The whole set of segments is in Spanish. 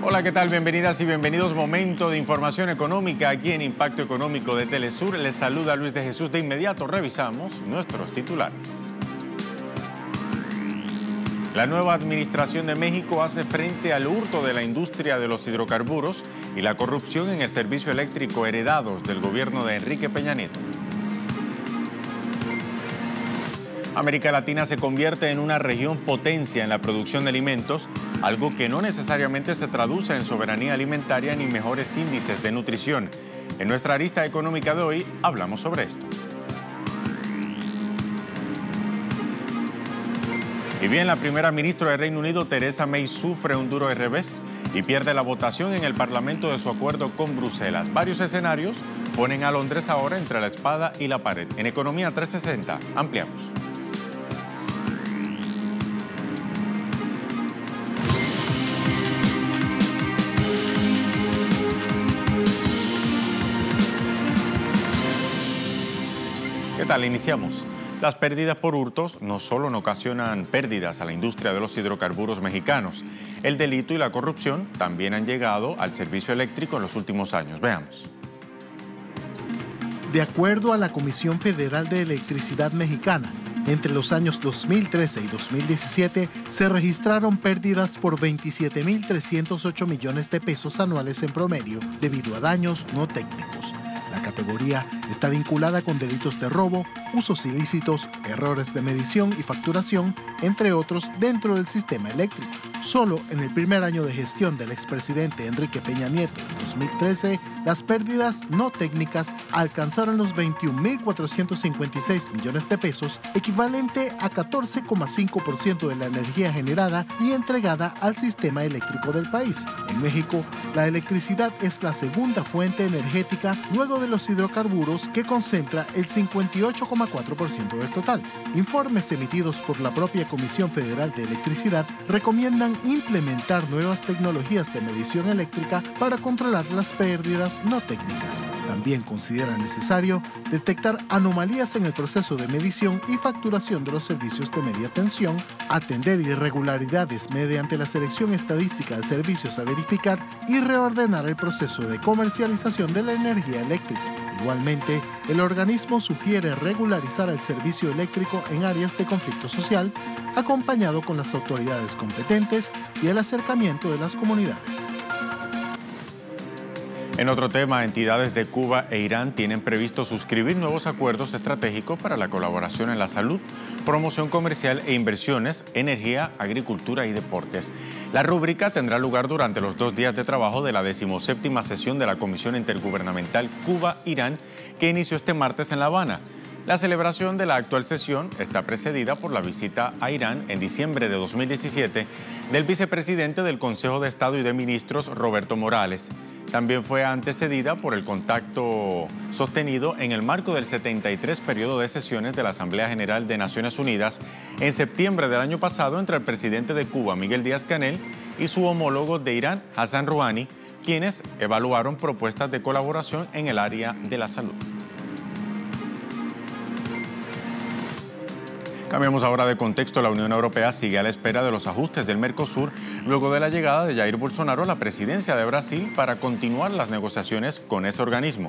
Hola, ¿qué tal? Bienvenidas y bienvenidos. Momento de información económica aquí en Impacto Económico de Telesur. Les saluda Luis de Jesús. De inmediato revisamos nuestros titulares. La nueva administración de México hace frente al hurto de la industria de los hidrocarburos y la corrupción en el servicio eléctrico heredados del gobierno de Enrique Peña Nieto. América Latina se convierte en una región potencia en la producción de alimentos, algo que no necesariamente se traduce en soberanía alimentaria ni mejores índices de nutrición. En nuestra arista económica de hoy hablamos sobre esto. Y bien, la primera ministra del Reino Unido, Theresa May, sufre un duro revés y pierde la votación en el Parlamento de su acuerdo con Bruselas. Varios escenarios ponen a Londres ahora entre la espada y la pared. En Economía 360, ampliamos. ¿Qué tal? Iniciamos. Las pérdidas por hurtos no solo no ocasionan pérdidas a la industria de los hidrocarburos mexicanos. El delito y la corrupción también han llegado al servicio eléctrico en los últimos años. Veamos. De acuerdo a la Comisión Federal de Electricidad Mexicana, entre los años 2013 y 2017 se registraron pérdidas por 27.308 millones de pesos anuales en promedio debido a daños no técnicos. La categoría está vinculada con delitos de robo, usos ilícitos, errores de medición y facturación, entre otros, dentro del sistema eléctrico. Solo en el primer año de gestión del expresidente Enrique Peña Nieto, en 2013, las pérdidas no técnicas alcanzaron los 21.456 millones de pesos, equivalente a 14,5% de la energía generada y entregada al sistema eléctrico del país. En México, la electricidad es la segunda fuente energética luego de los hidrocarburos, que concentra el 58,4% del total. Informes emitidos por la propia Comisión Federal de Electricidad recomiendan implementar nuevas tecnologías de medición eléctrica para controlar las pérdidas no técnicas. También considera necesario detectar anomalías en el proceso de medición y facturación de los servicios de media tensión, atender irregularidades mediante la selección estadística de servicios a verificar y reordenar el proceso de comercialización de la energía eléctrica. Igualmente, el organismo sugiere regularizar el servicio eléctrico en áreas de conflicto social, acompañado con las autoridades competentes y el acercamiento de las comunidades. En otro tema, entidades de Cuba e Irán tienen previsto suscribir nuevos acuerdos estratégicos para la colaboración en la salud, promoción comercial e inversiones, energía, agricultura y deportes. La rúbrica tendrá lugar durante los 2 días de trabajo de la 17ª sesión de la Comisión Intergubernamental Cuba-Irán, que inició este martes en La Habana. La celebración de la actual sesión está precedida por la visita a Irán en diciembre de 2017 del vicepresidente del Consejo de Estado y de Ministros, Roberto Morales. También fue antecedida por el contacto sostenido en el marco del 73 periodo de sesiones de la Asamblea General de Naciones Unidas en septiembre del año pasado entre el presidente de Cuba, Miguel Díaz-Canel, y su homólogo de Irán, Hassan Rouhani, quienes evaluaron propuestas de colaboración en el área de la salud. Cambiamos ahora de contexto. La Unión Europea sigue a la espera de los ajustes del Mercosur luego de la llegada de Jair Bolsonaro a la presidencia de Brasil para continuar las negociaciones con ese organismo.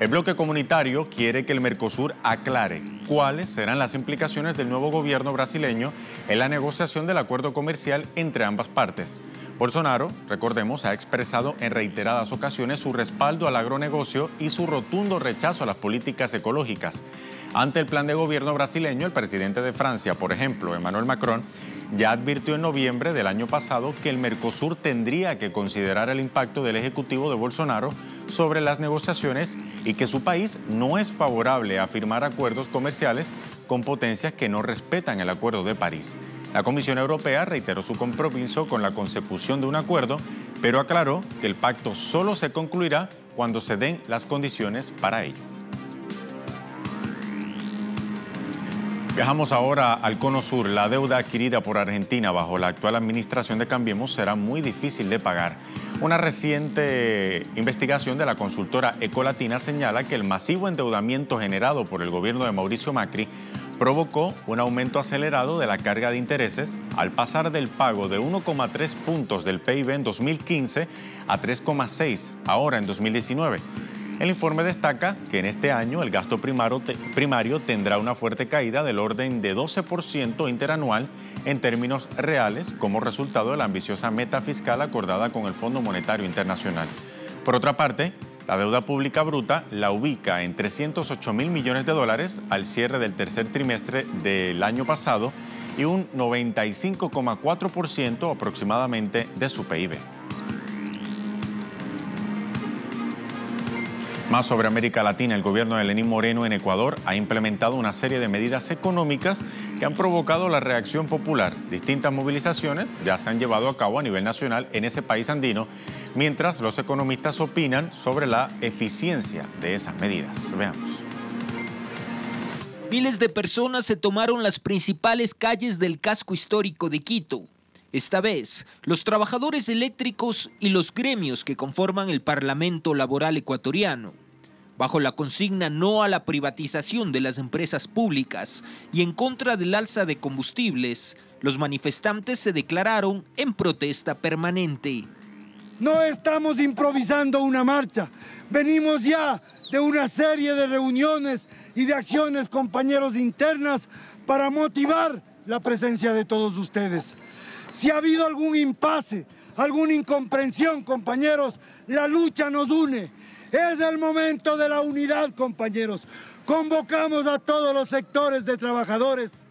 El bloque comunitario quiere que el Mercosur aclare cuáles serán las implicaciones del nuevo gobierno brasileño en la negociación del acuerdo comercial entre ambas partes. Bolsonaro, recordemos, ha expresado en reiteradas ocasiones su respaldo al agronegocio y su rotundo rechazo a las políticas ecológicas. Ante el plan de gobierno brasileño, el presidente de Francia, por ejemplo, Emmanuel Macron, ya advirtió en noviembre del año pasado que el Mercosur tendría que considerar el impacto del ejecutivo de Bolsonaro sobre las negociaciones y que su país no es favorable a firmar acuerdos comerciales con potencias que no respetan el Acuerdo de París. La Comisión Europea reiteró su compromiso con la consecución de un acuerdo, pero aclaró que el pacto solo se concluirá cuando se den las condiciones para ello. Viajamos ahora al Cono Sur. La deuda adquirida por Argentina bajo la actual administración de Cambiemos será muy difícil de pagar. Una reciente investigación de la consultora Ecolatina señala que el masivo endeudamiento generado por el gobierno de Mauricio Macri provocó un aumento acelerado de la carga de intereses al pasar del pago de 1,3 puntos del PIB en 2015 a 3,6 ahora en 2019. El informe destaca que en este año el gasto primario tendrá una fuerte caída del orden de 12% interanual en términos reales como resultado de la ambiciosa meta fiscal acordada con el Fondo Monetario Internacional. Por otra parte, la deuda pública bruta la ubica en 308.000 millones de dólares al cierre del tercer trimestre del año pasado y un 95,4% aproximadamente de su PIB. Más sobre América Latina, el gobierno de Lenín Moreno en Ecuador ha implementado una serie de medidas económicas que han provocado la reacción popular. Distintas movilizaciones ya se han llevado a cabo a nivel nacional en ese país andino, mientras los economistas opinan sobre la eficiencia de esas medidas. Veamos. Miles de personas se tomaron las principales calles del casco histórico de Quito. Esta vez, los trabajadores eléctricos y los gremios que conforman el Parlamento Laboral ecuatoriano, bajo la consigna no a la privatización de las empresas públicas y en contra del alza de combustibles, los manifestantes se declararon en protesta permanente. No estamos improvisando una marcha, venimos ya de una serie de reuniones y de acciones, compañeros, internas para motivar la presencia de todos ustedes. Si ha habido algún impasse, alguna incomprensión, compañeros, la lucha nos une. Es el momento de la unidad, compañeros. Convocamos a todos los sectores de trabajadores.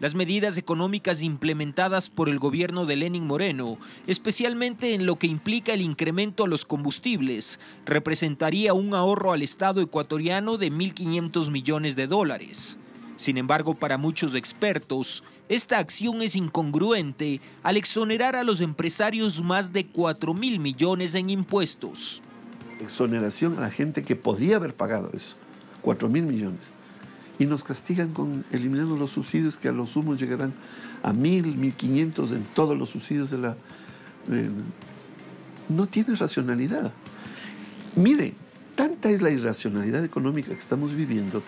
Las medidas económicas implementadas por el gobierno de Lenín Moreno, especialmente en lo que implica el incremento a los combustibles, representaría un ahorro al Estado ecuatoriano de 1.500 millones de dólares. Sin embargo, para muchos expertos, esta acción es incongruente al exonerar a los empresarios más de 4.000 millones en impuestos. Exoneración a la gente que podía haber pagado eso, 4.000 millones. Y nos castigan eliminando los subsidios que a lo sumo llegarán a 1.000, 1.500 en todos los subsidios de la... no tiene racionalidad. Mire, tanta es la irracionalidad económica que estamos viviendo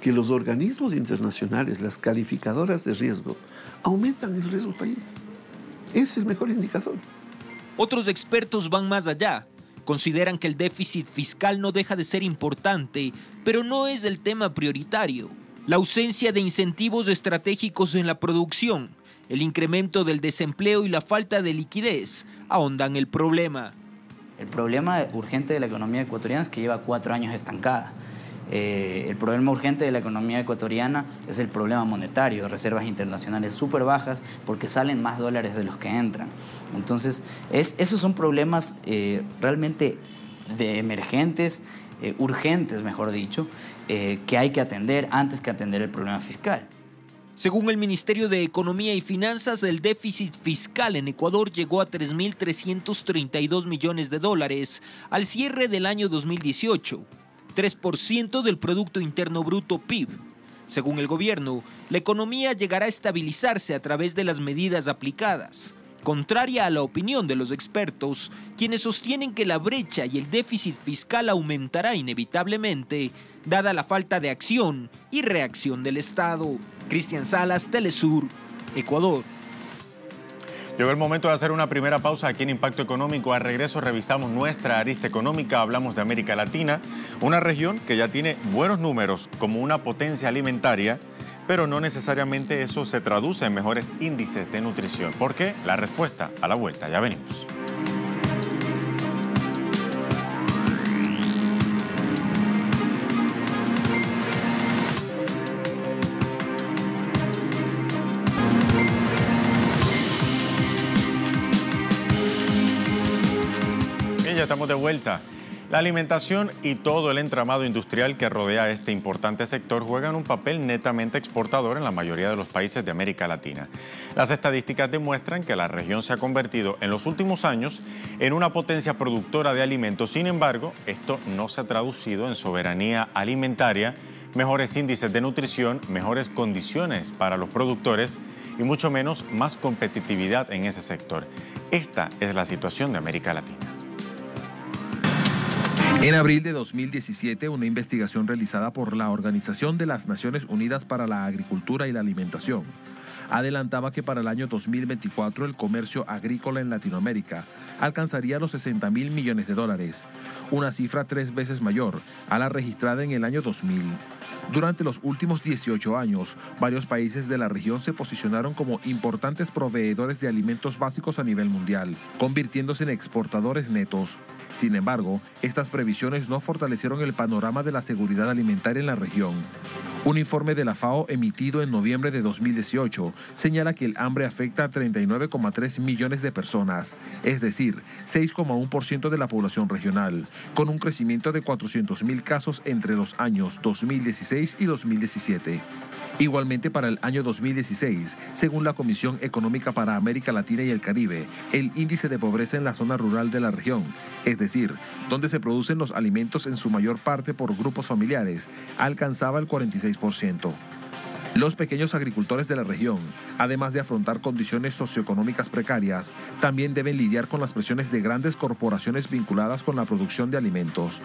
que los organismos internacionales, las calificadoras de riesgo, aumentan el riesgo del país. Es el mejor indicador. Otros expertos van más allá. Consideran que el déficit fiscal no deja de ser importante, pero no es el tema prioritario. La ausencia de incentivos estratégicos en la producción, el incremento del desempleo y la falta de liquidez ahondan el problema. El problema urgente de la economía ecuatoriana es que lleva 4 años estancada. El problema urgente de la economía ecuatoriana es el problema monetario, reservas internacionales súper bajas porque salen más dólares de los que entran. Entonces, esos son problemas realmente emergentes, urgentes, mejor dicho, que hay que atender antes que atender el problema fiscal. Según el Ministerio de Economía y Finanzas, el déficit fiscal en Ecuador llegó a 3.332 millones de dólares al cierre del año 2018. 3% del Producto Interno Bruto PIB. Según el gobierno, la economía llegará a estabilizarse a través de las medidas aplicadas, contraria a la opinión de los expertos, quienes sostienen que la brecha y el déficit fiscal aumentará inevitablemente, dada la falta de acción y reacción del Estado. Cristian Salas, Telesur, Ecuador. Llegó el momento de hacer una primera pausa aquí en Impacto Económico. Al regreso revisamos nuestra arista económica, hablamos de América Latina, una región que ya tiene buenos números como una potencia alimentaria, pero no necesariamente eso se traduce en mejores índices de nutrición. ¿Por qué? La respuesta a la vuelta, ya venimos. Ya estamos de vuelta. La alimentación y todo el entramado industrial que rodea este importante sector juegan un papel netamente exportador en la mayoría de los países de América Latina. Las estadísticas demuestran que la región se ha convertido en los últimos años en una potencia productora de alimentos. Sin embargo, esto no se ha traducido en soberanía alimentaria, mejores índices de nutrición, mejores condiciones para los productores y mucho menos más competitividad en ese sector. Esta es la situación de América Latina. En abril de 2017, una investigación realizada por la Organización de las Naciones Unidas para la Agricultura y la Alimentación adelantaba que para el año 2024 el comercio agrícola en Latinoamérica alcanzaría los 60.000 millones de dólares, una cifra 3 veces mayor a la registrada en el año 2000. Durante los últimos 18 años, varios países de la región se posicionaron como importantes proveedores de alimentos básicos a nivel mundial, convirtiéndose en exportadores netos. Sin embargo, estas previsiones no fortalecieron el panorama de la seguridad alimentaria en la región. Un informe de la FAO emitido en noviembre de 2018 señala que el hambre afecta a 39,3 millones de personas, es decir, 6,1% de la población regional, con un crecimiento de 400.000 casos entre los años 2016 y 2017. Igualmente, para el año 2016, según la Comisión Económica para América Latina y el Caribe, el índice de pobreza en la zona rural de la región, es decir, donde se producen los alimentos en su mayor parte por grupos familiares, alcanzaba el 46%. Los pequeños agricultores de la región, además de afrontar condiciones socioeconómicas precarias, también deben lidiar con las presiones de grandes corporaciones vinculadas con la producción de alimentos.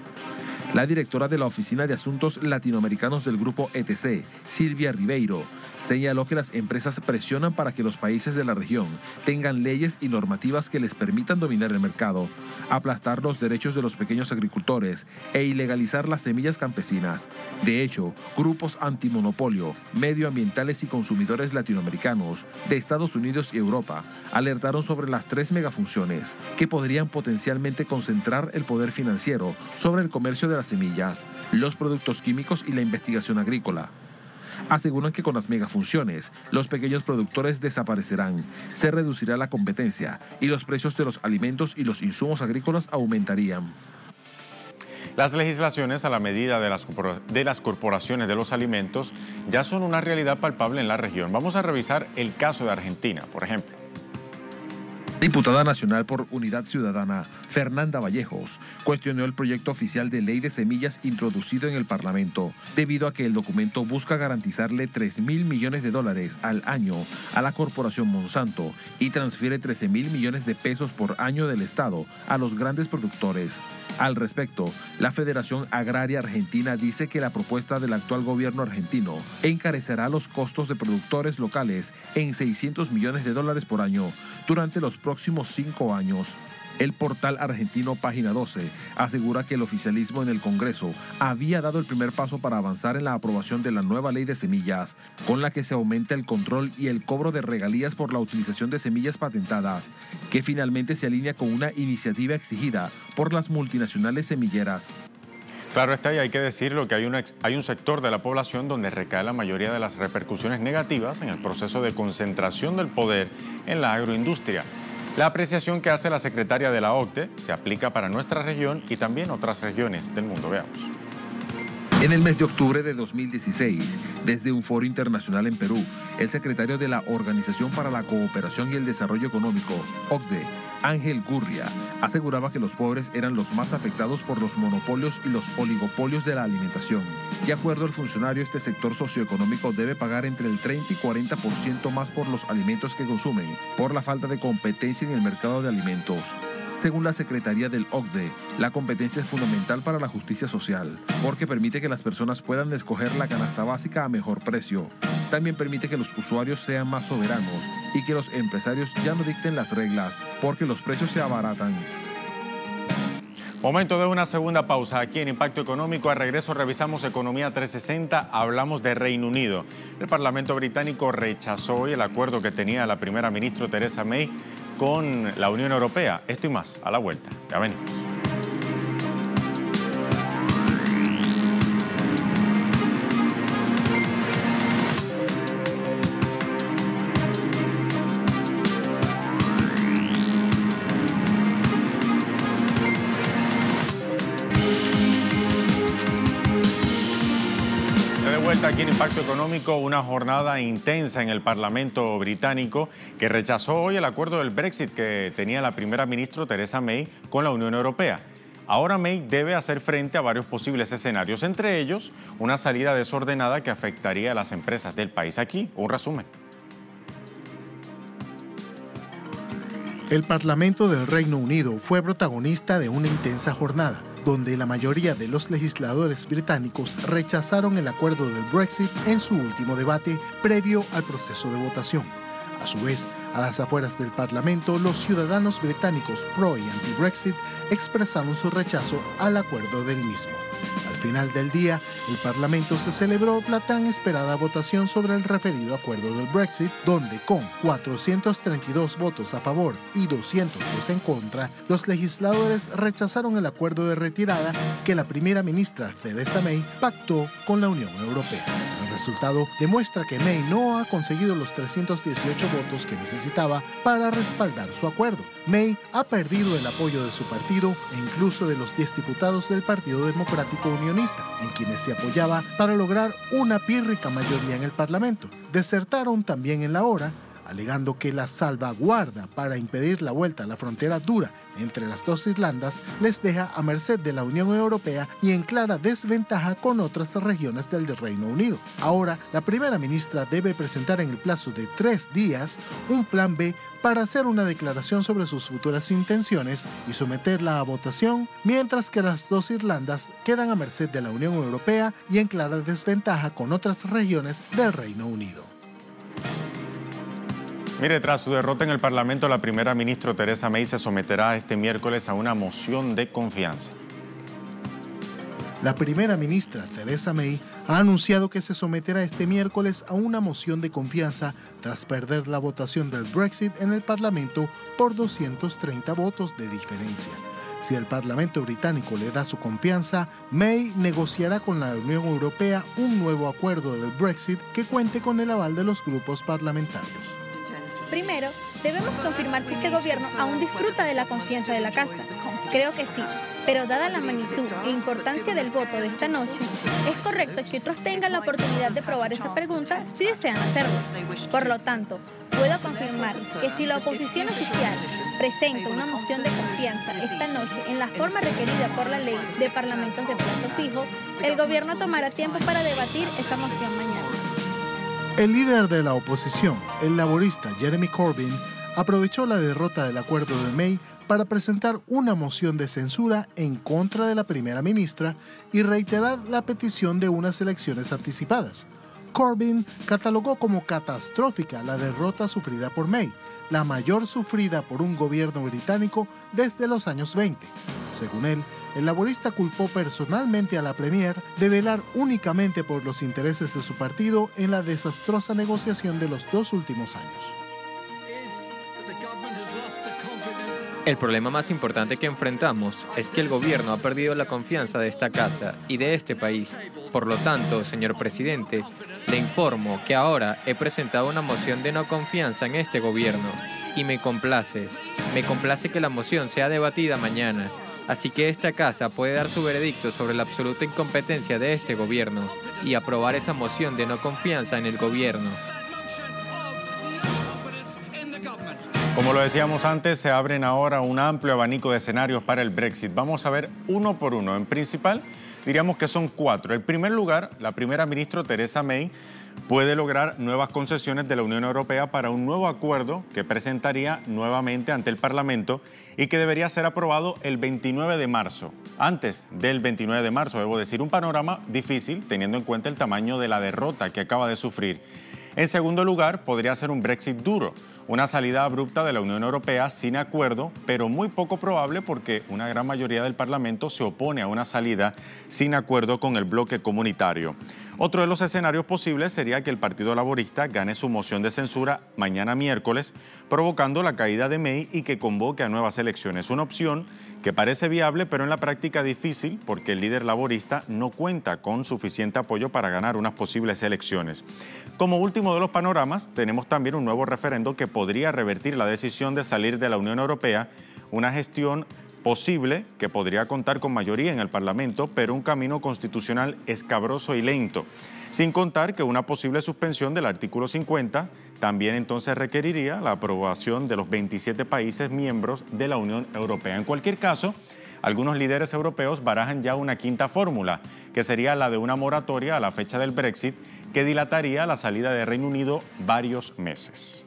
La directora de la Oficina de Asuntos Latinoamericanos del Grupo ETC, Silvia Ribeiro, señaló que las empresas presionan para que los países de la región tengan leyes y normativas que les permitan dominar el mercado, aplastar los derechos de los pequeños agricultores e ilegalizar las semillas campesinas. De hecho, grupos antimonopolio, medioambientales y consumidores latinoamericanos de Estados Unidos y Europa alertaron sobre las 3 megafunciones que podrían potencialmente concentrar el poder financiero sobre el comercio de las semillas, los productos químicos y la investigación agrícola. Aseguran que con las megafunciones, los pequeños productores desaparecerán, se reducirá la competencia y los precios de los alimentos y los insumos agrícolas aumentarían. Las legislaciones a la medida de las corporaciones de los alimentos ya son una realidad palpable en la región. Vamos a revisar el caso de Argentina, por ejemplo. Diputada nacional por Unidad Ciudadana, Fernanda Vallejos, cuestionó el proyecto oficial de ley de semillas introducido en el Parlamento, debido a que el documento busca garantizarle 3.000 millones de dólares al año a la corporación Monsanto y transfiere 13.000 millones de pesos por año del Estado a los grandes productores. Al respecto, la Federación Agraria Argentina dice que la propuesta del actual gobierno argentino encarecerá los costos de productores locales en 600 millones de dólares por año durante los próximos 5 años. El portal argentino Página 12 asegura que el oficialismo en el Congreso había dado el primer paso para avanzar en la aprobación de la nueva ley de semillas, con la que se aumenta el control y el cobro de regalías por la utilización de semillas patentadas, que finalmente se alinea con una iniciativa exigida por las multinacionales semilleras. Claro está, y hay que decirlo que hay un sector de la población donde recae la mayoría de las repercusiones negativas en el proceso de concentración del poder en la agroindustria. La apreciación que hace la secretaria de la OCDE se aplica para nuestra región y también otras regiones del mundo. Veamos. En el mes de octubre de 2016, desde un foro internacional en Perú, el secretario de la Organización para la Cooperación y el Desarrollo Económico, OCDE, Ángel Gurria, aseguraba que los pobres eran los más afectados por los monopolios y los oligopolios de la alimentación. De acuerdo al funcionario, este sector socioeconómico debe pagar entre el 30 y 40% más por los alimentos que consumen, por la falta de competencia en el mercado de alimentos. Según la Secretaría del OCDE, la competencia es fundamental para la justicia social, porque permite que las personas puedan escoger la canasta básica a mejor precio. También permite que los usuarios sean más soberanos y que los empresarios ya no dicten las reglas, porque los precios se abaratan. Momento de una segunda pausa. Aquí en Impacto Económico, al regreso revisamos Economía 360, hablamos de Reino Unido. El Parlamento británico rechazó hoy el acuerdo que tenía la primera ministra Theresa May con la Unión Europea. Esto y más, a la vuelta. Ya venimos. Aquí en Impacto Económico, una jornada intensa en el Parlamento británico que rechazó hoy el acuerdo del Brexit que tenía la primera ministra Theresa May con la Unión Europea. Ahora May debe hacer frente a varios posibles escenarios, entre ellos una salida desordenada que afectaría a las empresas del país. Aquí, un resumen. El Parlamento del Reino Unido fue protagonista de una intensa jornada donde la mayoría de los legisladores británicos rechazaron el acuerdo del Brexit en su último debate previo al proceso de votación. A su vez, a las afueras del Parlamento, los ciudadanos británicos pro y anti-Brexit expresaron su rechazo al acuerdo del mismo. Al final del día, el Parlamento se celebró la tan esperada votación sobre el referido acuerdo del Brexit, donde con 432 votos a favor y 202 en contra, los legisladores rechazaron el acuerdo de retirada que la primera ministra Theresa May pactó con la Unión Europea. El resultado demuestra que May no ha conseguido los 318 votos que necesitaba para respaldar su acuerdo. May ha perdido el apoyo de su partido e incluso de los 10 diputados del Partido Democrático Unionista, en quienes se apoyaba para lograr una pírrica mayoría en el Parlamento. Desertaron también en la hora, alegando que la salvaguarda para impedir la vuelta a la frontera dura entre las dos Irlandas les deja a merced de la Unión Europea y en clara desventaja con otras regiones del Reino Unido. Ahora, la primera ministra debe presentar en el plazo de 3 días un plan B para hacer una declaración sobre sus futuras intenciones y someterla a votación, mientras que las dos Irlandas quedan a merced de la Unión Europea y en clara desventaja con otras regiones del Reino Unido. Mire, tras su derrota en el Parlamento, la primera ministra Theresa May se someterá este miércoles a una moción de confianza. La primera ministra Theresa May ha anunciado que se someterá este miércoles a una moción de confianza tras perder la votación del Brexit en el Parlamento por 230 votos de diferencia. Si el Parlamento británico le da su confianza, May negociará con la Unión Europea un nuevo acuerdo del Brexit que cuente con el aval de los grupos parlamentarios. Primero, debemos confirmar si este gobierno aún disfruta de la confianza de la Casa. Creo que sí, pero dada la magnitud e importancia del voto de esta noche, es correcto que otros tengan la oportunidad de probar esa pregunta si desean hacerlo. Por lo tanto, puedo confirmar que si la oposición oficial presenta una moción de confianza esta noche en la forma requerida por la ley de parlamentos de plazo fijo, el gobierno tomará tiempo para debatir esa moción mañana. El líder de la oposición, el laborista Jeremy Corbyn, aprovechó la derrota del acuerdo de May para presentar una moción de censura en contra de la primera ministra y reiterar la petición de unas elecciones anticipadas. Corbyn catalogó como catastrófica la derrota sufrida por May, la mayor sufrida por un gobierno británico desde los años 20. Según él, el laborista culpó personalmente a la Premier de velar únicamente por los intereses de su partido en la desastrosa negociación de los 2 últimos años. El problema más importante que enfrentamos es que el gobierno ha perdido la confianza de esta casa y de este país. Por lo tanto, señor presidente, le informo que ahora he presentado una moción de no confianza en este gobierno y me complace que la moción sea debatida mañana. Así que esta casa puede dar su veredicto sobre la absoluta incompetencia de este gobierno y aprobar esa moción de no confianza en el gobierno. Como lo decíamos antes, se abren ahora un amplio abanico de escenarios para el Brexit. Vamos a ver uno por uno. En principal, diríamos que son 4. En primer lugar, la primera ministra Theresa May puede lograr nuevas concesiones de la Unión Europea para un nuevo acuerdo que presentaría nuevamente ante el Parlamento y que debería ser aprobado el 29 de marzo. Antes del 29 de marzo, debo decir, un panorama difícil teniendo en cuenta el tamaño de la derrota que acaba de sufrir. En segundo lugar, podría ser un Brexit duro, una salida abrupta de la Unión Europea sin acuerdo, pero muy poco probable porque una gran mayoría del Parlamento se opone a una salida sin acuerdo con el bloque comunitario. Otro de los escenarios posibles sería que el Partido Laborista gane su moción de censura mañana miércoles, provocando la caída de May y que convoque a nuevas elecciones. Una opción que parece viable, pero en la práctica difícil porque el líder laborista no cuenta con suficiente apoyo para ganar unas posibles elecciones. Como último de los panoramas, tenemos también un nuevo referendo que podría revertir la decisión de salir de la Unión Europea, una gestión posible que podría contar con mayoría en el Parlamento, pero un camino constitucional escabroso y lento. Sin contar que una posible suspensión del artículo 50 también entonces requeriría la aprobación de los 27 países miembros de la Unión Europea. En cualquier caso, algunos líderes europeos barajan ya una quinta fórmula, que sería la de una moratoria a la fecha del Brexit, que dilataría la salida de Reino Unido varios meses.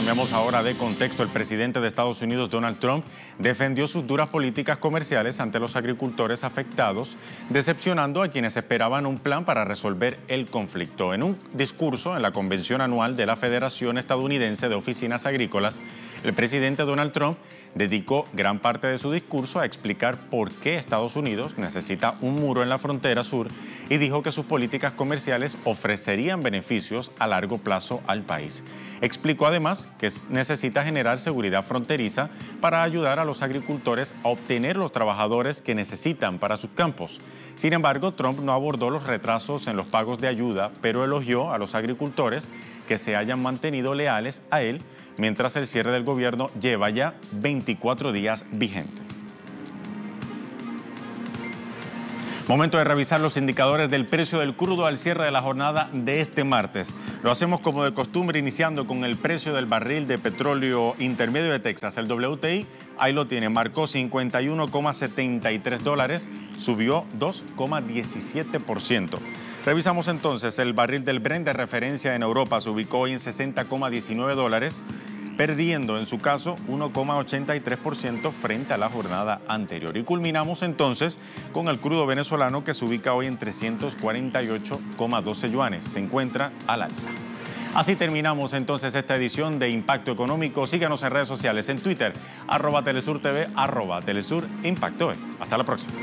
Cambiamos ahora de contexto. El presidente de Estados Unidos, Donald Trump, defendió sus duras políticas comerciales ante los agricultores afectados, decepcionando a quienes esperaban un plan para resolver el conflicto. En un discurso en la convención anual de la Federación Estadounidense de Oficinas Agrícolas, el presidente Donald Trump dedicó gran parte de su discurso a explicar por qué Estados Unidos necesita un muro en la frontera sur y dijo que sus políticas comerciales ofrecerían beneficios a largo plazo al país. Explicó además que necesita generar seguridad fronteriza para ayudar a los agricultores a obtener los trabajadores que necesitan para sus campos. Sin embargo, Trump no abordó los retrasos en los pagos de ayuda, pero elogió a los agricultores que se hayan mantenido leales a él, mientras el cierre del gobierno lleva ya 24 días vigente. Momento de revisar los indicadores del precio del crudo al cierre de la jornada de este martes. Lo hacemos como de costumbre, iniciando con el precio del barril de petróleo intermedio de Texas. El WTI, ahí lo tiene, marcó $51,73, subió 2,17%. Revisamos entonces el barril del Brent de referencia en Europa, se ubicó hoy en $60,19, perdiendo en su caso 1,83% frente a la jornada anterior. Y culminamos entonces con el crudo venezolano, que se ubica hoy en 348,12 yuanes. Se encuentra al alza. Así terminamos entonces esta edición de Impacto Económico. Síganos en redes sociales, en Twitter, @TelesurTV, @TelesurImpacto. Hasta la próxima.